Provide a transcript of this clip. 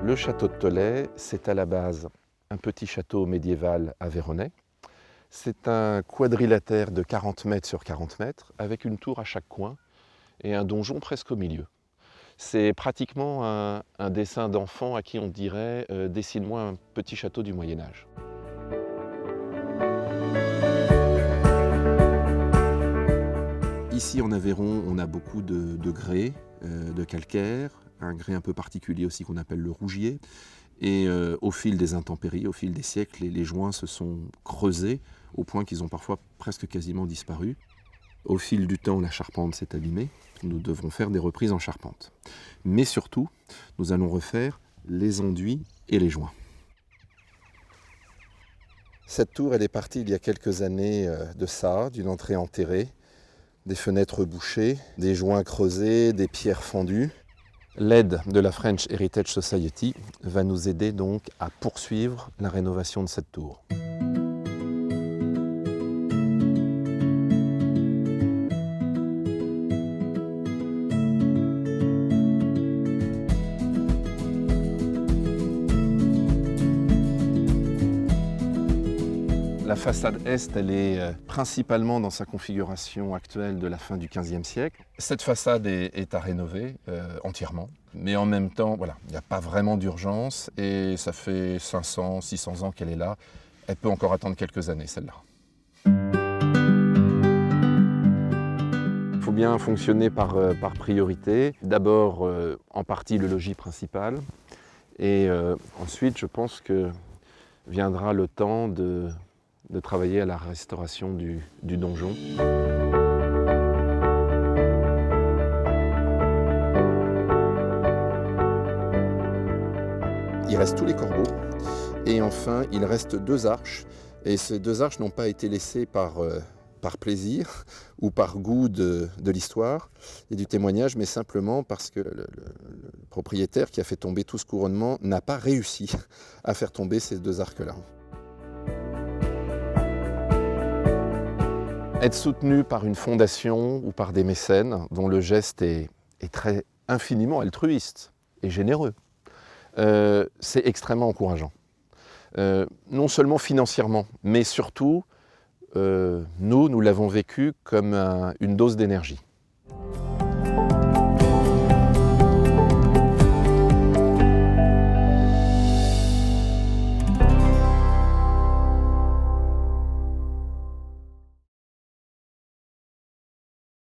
Le château de Tholey, c'est à la base un petit château médiéval aveyronnais. C'est un quadrilatère de 40 mètres sur 40 mètres, avec une tour à chaque coin et un donjon presque au milieu. C'est pratiquement un dessin d'enfant à qui on dirait dessine-moi un petit château du Moyen-Âge. Ici en Aveyron, on a beaucoup de grès, de calcaire, un grès un peu particulier aussi qu'on appelle le rougier. Et au fil des intempéries, au fil des siècles, les joints se sont creusés au point qu'ils ont parfois presque quasiment disparu. Au fil du temps, la charpente s'est abîmée. Nous devrons faire des reprises en charpente. Mais surtout, nous allons refaire les enduits et les joints. Cette tour, elle est partie il y a quelques années de ça, d'une entrée enterrée, des fenêtres bouchées, des joints creusés, des pierres fendues. L'aide de la French Heritage Society va nous aider donc à poursuivre la rénovation de cette tour. La façade est, elle est principalement dans sa configuration actuelle de la fin du XVe siècle. Cette façade est à rénover entièrement, mais en même temps, voilà, il n'y a pas vraiment d'urgence et ça fait 500, 600 ans qu'elle est là. Elle peut encore attendre quelques années, celle-là. Il faut bien fonctionner par priorité. D'abord, en partie, le logis principal. Et ensuite, je pense que viendra le temps de travailler à la restauration du donjon. Il reste tous les corbeaux et enfin il reste 2 arches et ces 2 arches n'ont pas été laissées par plaisir ou par goût de l'histoire et du témoignage, mais simplement parce que le propriétaire qui a fait tomber tout ce couronnement n'a pas réussi à faire tomber ces 2 arcs-là. Être soutenu par une fondation ou par des mécènes dont le geste est très infiniment altruiste et généreux, c'est extrêmement encourageant. Non seulement financièrement, mais surtout, nous l'avons vécu comme une dose d'énergie.